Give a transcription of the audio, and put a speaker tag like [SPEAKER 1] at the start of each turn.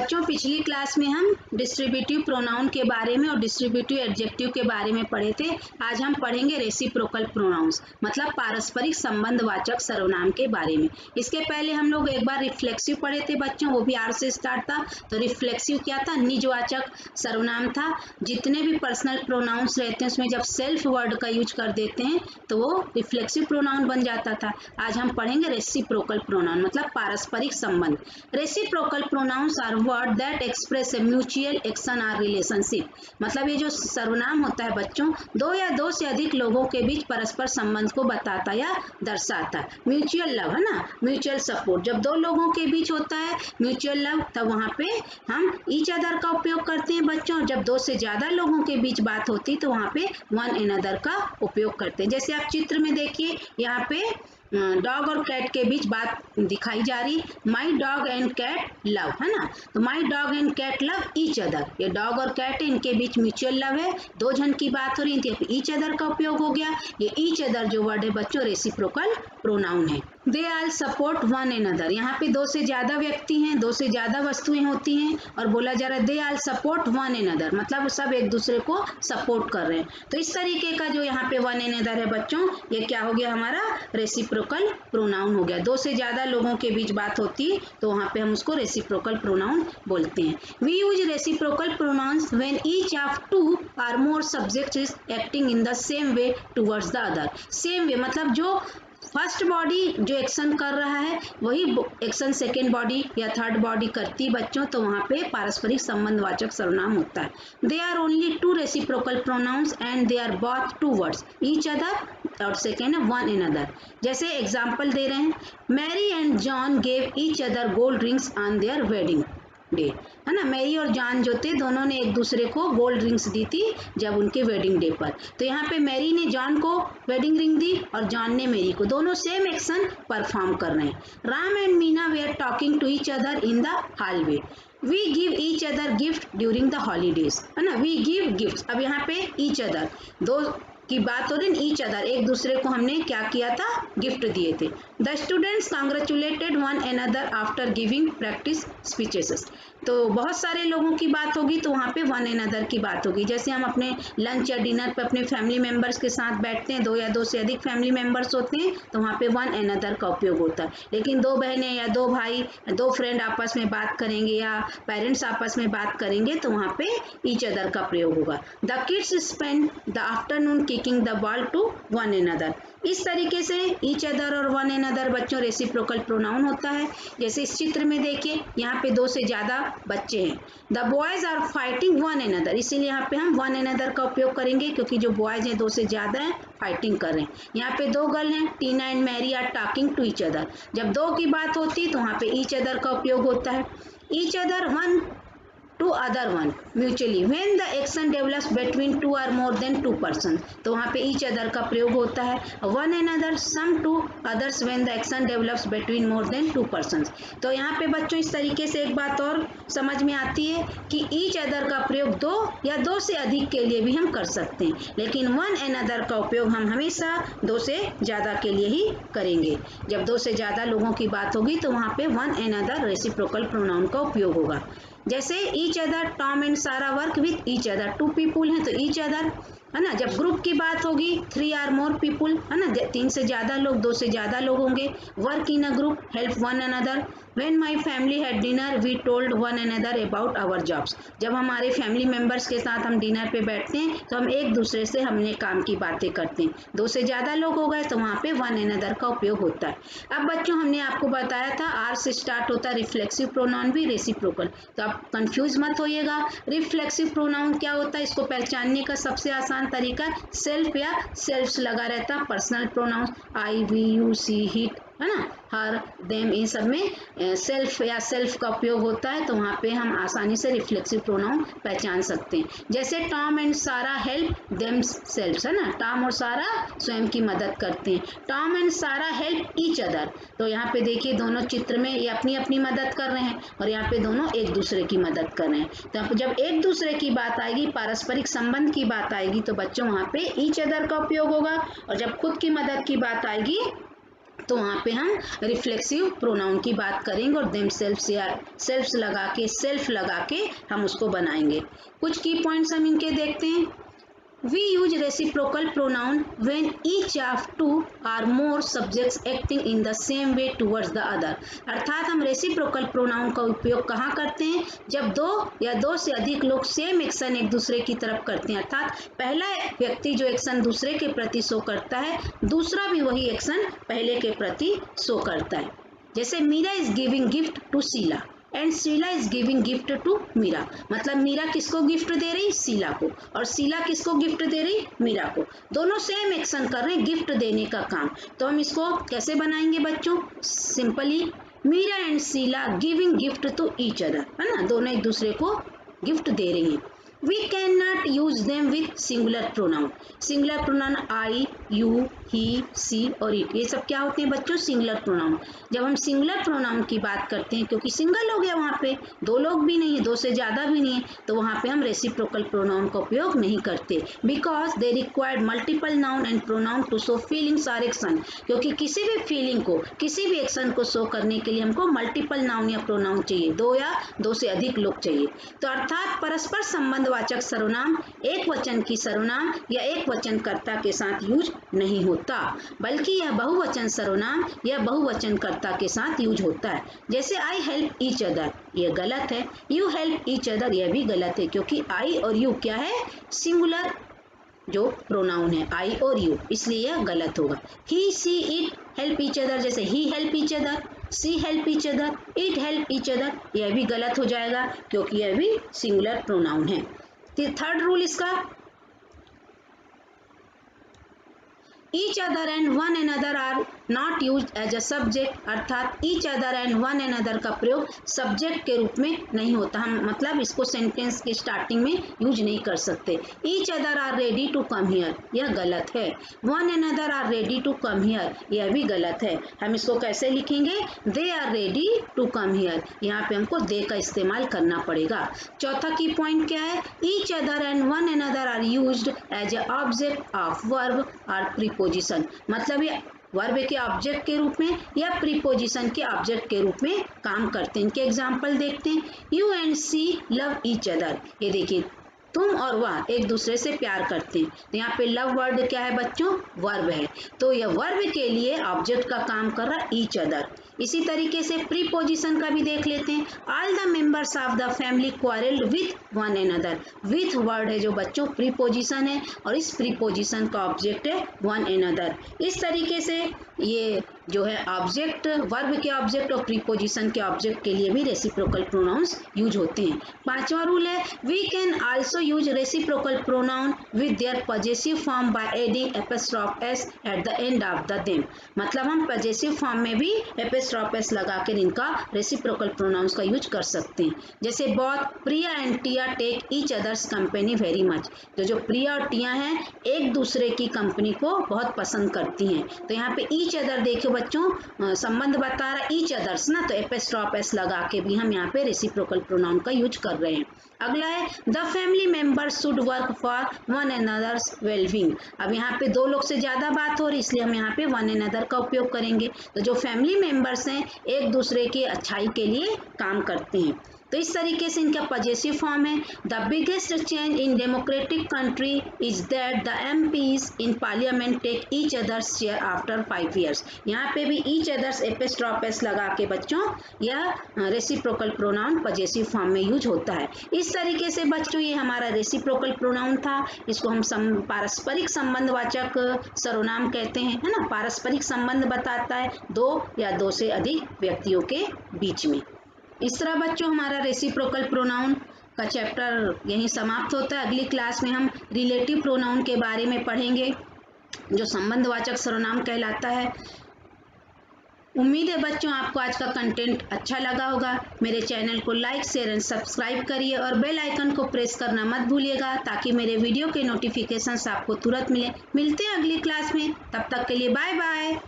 [SPEAKER 1] बच्चों पिछली क्लास में हम डिस्ट्रीब्यूटिव प्रोनाउन के बारे में और डिस्ट्रीब्यूटिव एडजेक्टिव के बारे में पढ़े थे। आज हम पढ़ेंगे रेसिप्रोकल प्रोनाउंस मतलब पारस्परिक संबंधवाचक सर्वनाम के बारे में। इसके पहले हम लोग एक बार रिफ्लेक्सिव पढ़े थे बच्चों, वो भी आर से स्टार्ट था। तो रिफ्लेक्सिव क्या था? निजवाचक सर्वनाम था। जितने भी पर्सनल प्रोनाउंस रहते हैं उसमें जब सेल्फ वर्ड का यूज कर देते हैं तो वो रिफ्लेक्सिव प्रोनाउन बन जाता था। आज हम पढ़ेंगे रेसिप्रोकल प्रोनाउन मतलब पारस्परिक संबंध। Reciprocal pronouns are word that express a mutual action or relationship. मतलब ये जो सर्वनाम होता है बच्चों, दो या दो से अधिक लोगों के बीच परस्पर संबंध को बताता या दर्शाता है। म्यूचुअल लव है ना, म्यूचुअल सपोर्ट। जब दो लोगों के बीच होता है म्यूचुअल लव तब वहाँ पे हम ईच अदर का उपयोग करते हैं बच्चों। जब दो से ज्यादा लोगों के बीच बात होती तो वहाँ पे वन एनदर का उपयोग करते हैं। जैसे आप चित्र में देखिए, यहाँ पे डॉग और कैट के बीच बात दिखाई जा रही, my dog and cat love है ना। तो my dog and cat love each other, ये डॉग और कैट है, इनके बीच म्यूचुअल लव है, दो जन की बात हो रही थी, ईच अदर का उपयोग हो गया। ये ईच अदर जो वर्ड है बच्चों रेसिप्रोकल प्रोनाउन है। दे आल सपोर्ट वन एनदर, यहाँ पे दो से ज्यादा व्यक्ति हैं, दो से ज्यादा वस्तुएं होती हैं और बोला जा रहा है दे आल सपोर्ट वन एनदर, मतलब सब एक दूसरे को सपोर्ट कर रहे हैं। तो इस तरीके का जो यहाँ पे वन एनदर है बच्चों, ये क्या हो गया हमारा रेसिप्रोकल प्रोनाउन हो गया। दो से ज्यादा लोगों के बीच बात होती है तो वहाँ पे हम उसको रेसिप्रोकल प्रोनाउन बोलते हैं। We use reciprocal pronouns when each of two or more subject is acting in the same way towards the other. Same way मतलब जो फर्स्ट बॉडी जो एक्शन कर रहा है वही एक्शन सेकेंड बॉडी या थर्ड बॉडी करती बच्चों, तो वहाँ पे पारस्परिक संबंधवाचक सर्वनाम होता है। They are only two reciprocal pronouns and they are both two words each other और सेकेंड वन एनदर। जैसे एग्जाम्पल दे रहे हैं, Mary and John gave each other gold rings on their wedding day, है ना। मैरी और John जो थे दोनों ने एक दूसरे को गोल्ड रिंग्स दी थी जब उनके वेडिंग डे पर। तो यहाँ पे मैरी ने जॉन को वेडिंग रिंग दी और जॉन ने मैरी को, दोनों सेम एक्शन परफॉर्म कर रहे हैं। Ram and Meena were talking to each other in the hallway. We give each other gift during the holidays, है ना। वी गिव गिफ्ट, अब यहाँ पे ईच अदर दो की बात हो रही, ईच अदर एक दूसरे को हमने क्या किया था, गिफ्ट दिए थे। The students congratulated one another after giving practice speeches. तो बहुत सारे लोगों की बात होगी तो वहाँ पे वन एनदर की बात होगी। जैसे हम अपने लंच या डिनर पे अपने फैमिली मेंबर्स के साथ बैठते हैं, दो या दो से अधिक फैमिली मेंबर्स होते हैं तो वहाँ पे वन एनदर का उपयोग होता है। लेकिन दो बहनें या दो भाई, दो फ्रेंड आपस में बात करेंगे या पेरेंट्स आपस में बात करेंगे तो वहाँ पे ईच अदर का प्रयोग होगा। The kids spend the afternoon kicking the ball to one another. इस तरीके से ईच अदर और वन एनदर बच्चों रेसिप्रोकल प्रोनाउन होता है। जैसे इस चित्र में देखिए, यहाँ पे दो से ज्यादा बच्चे हैं। The boys are fighting one another, इसीलिए यहाँ पे हम वन एनदर का उपयोग करेंगे क्योंकि जो बॉयज हैं दो से ज्यादा हैं, फाइटिंग कर रहे हैं। यहाँ पे दो गर्ल हैं, Tina and Mary are talking to each other. जब दो की बात होती तो वहाँ पे ईच अदर का उपयोग होता है। Each other one to other one mutually when the action develops between two or more than two persons, तो वहाँ पे each other का प्रयोग होता है। one another some to others when the action develops between more than two persons। तो यहाँ पे बच्चों इस तरीके से एक बात और समझ में आती है कि each other का प्रयोग दो या दो से अधिक के लिए भी हम कर सकते हैं, लेकिन one another का उपयोग हम हमेशा दो से ज्यादा के लिए ही करेंगे। जब दो से ज्यादा लोगों की बात होगी तो वहाँ पे one another रेसिप्रोकल प्रोनाउन का उपयोग होगा। जैसे each other, Tom and Sarah work with each other, two people हैं तो ईच अदर, है ना। जब ग्रुप की बात होगी थ्री आर मोर पीपुल, है ना, तीन से ज्यादा लोग, दो से ज्यादा लोग होंगे। Work in a group, help one another. When my family had dinner we told one another about our jobs. जब हमारे फैमिली मेंबर्स के साथ हम डिनर पे बैठते हैं तो हम एक दूसरे से हमने काम की बातें करते हैं। दो से ज्यादा लोग हो गए तो वहाँ पे वन अनदर का उपयोग होता है। अब बच्चों हमने आपको बताया था आर से स्टार्ट होता है रिफ्लेक्सिव प्रोनाउन भी रेसिप्रोकल, तो आप कंफ्यूज मत होइएगा। रिफ्लेक्सिव प्रोनाउन क्या होता है, इसको पहचानने का सबसे आसान तरीका सेल्फ या सेल्फ्स लगा रहता। Personal pronouns I, we, you, she, it, है ना, हर, देम, इन सब में सेल्फ या सेल्फ का उपयोग होता है तो वहाँ पे हम आसानी से रिफ्लेक्सिव प्रोनाउन पहचान सकते हैं। जैसे टॉम एंड सारा हेल्प देम सेल्फ्स, है ना, टॉम और सारा स्वयं की मदद करते हैं। टॉम एंड सारा हेल्प ईच अदर, तो यहाँ पे देखिए दोनों चित्र में ये अपनी अपनी मदद कर रहे हैं और यहाँ पे दोनों एक दूसरे की मदद कर रहे हैं। तो जब एक दूसरे की बात आएगी, पारस्परिक संबंध की बात आएगी तो बच्चों वहाँ पे ईच अदर का उपयोग होगा, और जब खुद की मदद की बात आएगी तो वहाँ पे हम रिफ्लेक्सिव प्रोनाउन की बात करेंगे और देमसेल्व्स या सेल्फ्स लगा के सेल्फ लगा के हम उसको बनाएंगे। कुछ की पॉइंट्स हम इनके देखते हैं। We use reciprocal pronoun when each of two or more subjects acting in the same way towards the other। अर्थात हम रेसिप्रोकल प्रोनाउन का उपयोग कहाँ करते हैं? जब दो या दो से अधिक लोग सेम एक्शन एक दूसरे की तरफ करते हैं। अर्थात पहला व्यक्ति जो एक्शन दूसरे के प्रति शो करता है, दूसरा भी वही एक्शन पहले के प्रति शो करता है। जैसे Meera is giving gift to Sheela and Sheela is giving gift to Meera. मतलब मीरा किसको गिफ्ट दे रही? शीला को। और शीला किसको गिफ्ट दे रही? मीरा को। दोनों सेम एक्शन कर रहे हैं, गिफ्ट देने का काम। तो हम इसको कैसे बनाएंगे बच्चों? Simply Meera and Sheela giving gift to each other, है ना, दोनों एक दूसरे को गिफ्ट दे रही हैं। We cannot use them with singular pronoun। Singular pronoun I, you, he, she और it, ये सब क्या होते हैं बच्चों? Singular pronoun. जब हम सिंगुलर प्रोनाउन की बात करते हैं, क्योंकि सिंगल हो गया वहाँ पे, दो लोग भी नहीं है, दो से ज़्यादा भी नहीं है, तो वहाँ पे हम रेसिप्रोकल प्रोनाउन का उपयोग नहीं करते। Because they required multiple noun and pronoun to show feelings और एक्शन। क्योंकि किसी भी फीलिंग को, किसी भी एक्शन को शो करने के लिए हमको मल्टीपल नाउन या प्रोनाउन चाहिए, दो या दो से अधिक लोग चाहिए। तो अर्थात परस्पर संबंध वाचक सर्वनाम एक वचन की सर्वनाम या एक वचन कर्ता के साथ यूज नहीं होता, बल्कि यह बहुवचन सर्वनाम या बहुवचन कर्ता के साथ यूज होता है। जैसे आई हेल्प ईच अदर, यह गलत है। यू हेल्प ईच अदर, यह भी गलत है, क्योंकि आई और यू क्या है? सिंगुलर जो प्रोनाउन है, आई और यू, इसलिए यह गलत होगा। He, she, it help each other, जैसे he help each other, she help each other, it help each other, यह भी गलत हो जाएगा, क्योंकि यह भी सिंगुलर प्रोनाउन है। थर्ड रूल इसका, each other and one another are not used as a subject। अर्थात each other and one another का प्रयोग सब्जेक्ट के रूप में नहीं होता। हम मतलब इसको सेंटेंस के स्टार्टिंग में यूज नहीं कर सकते। each other are ready to come here, यह गलत है। one another are ready to come here, यह भी गलत है। हम इसको कैसे लिखेंगे? they are ready to come here, यहाँ पे हमको they का इस्तेमाल करना पड़ेगा। चौथा की पॉइंट क्या है? each other and one another are used as a object of verb or preposition। मतलब ये वर्ब के ऑब्जेक्ट के रूप में या प्रीपोजिशन के ऑब्जेक्ट के रूप में काम करते हैं। इनके एग्जाम्पल देखते हैं। You and she love each other, ये देखिए तुम और वह एक दूसरे से प्यार करते हैं। तो यहाँ पे लव वर्ड क्या है बच्चों? वर्ब है। तो यह वर्ब के लिए ऑब्जेक्ट का काम कर रहा है ईच अदर। इसी तरीके से प्रीपोजिशन का भी देख लेते हैं। All the members of the family quarrelled with one another. With word है जो बच्चों प्रीपोजिशन है और इस प्रीपोजिशन का ऑब्जेक्ट है वन एनदर। इस तरीके से ये जो है ऑब्जेक्ट, वर्ब के ऑब्जेक्ट और प्रीपोजिशन के ऑब्जेक्ट के लिए भी रेसिप्रोकल प्रोनाउंस यूज होते हैं। पांचवा रूल है we can also use reciprocal pronoun with their possessive form by adding apostrophe S at the end of the them. मतलब हम पॉजेसिव फॉर्म में भी एपिस्ट्रॉफ एस लगाकर इनका रेसिप्रोकल प्रोनाउंस का यूज कर सकते हैं। जैसे both Priya and Tia take each others company very much. जो प्रिया और टिया हैं एक दूसरे की कंपनी को बहुत पसंद करती हैं। तो यहाँ पे ईच अदर देखो बच्चों संबंध बता रहा ईच अदर्स ना, तो एपिस्ट्रॉफ एस लगा के भी हम यहाँ पे रेसिप्रोकल प्रोनाउन का यूज कर रहे हैं। अगला है the family members should work for one another's wellbeing. अब यहाँ पे दो लोग से ज्यादा बात हो रही, इसलिए हम यहाँ पे वन अनदर का उपयोग करेंगे। तो जो फैमिली मेंबर्स हैं एक दूसरे की अच्छाई के लिए काम करते हैं। तो इस तरीके से इनका पॉजेसिव फॉर्म है। The biggest change in democratic country is that the MPs in parliament take each others chair after 5 years। यहाँ पे भी ईच अदर्स एपिस्ट्रॉफ एस लगा के बच्चों यह रेसिप्रोकल प्रोनाउन पॉजेसिव फॉर्म में यूज होता है। इस तरीके से बच्चों ये हमारा रेसिप्रोकल प्रोनाउन था। इसको हम पारस्परिक संबंधवाचक सर्वनाम कहते हैं, है ना। पारस्परिक संबंध बताता है दो या दो से अधिक व्यक्तियों के बीच में। इस तरह बच्चों हमारा रेसिप्रोकल प्रोनाउन का चैप्टर यहीं समाप्त होता है। अगली क्लास में हम रिलेटिव प्रोनाउन के बारे में पढ़ेंगे जो संबंधवाचक सर्वनाम कहलाता है। उम्मीद है बच्चों आपको आज का कंटेंट अच्छा लगा होगा। मेरे चैनल को लाइक शेयर एंड सब्सक्राइब करिए और बेल आइकन को प्रेस करना मत भूलिएगा ताकि मेरे वीडियो के नोटिफिकेशंस आपको तुरंत मिले। मिलते हैं अगली क्लास में, तब तक के लिए बाय बाय।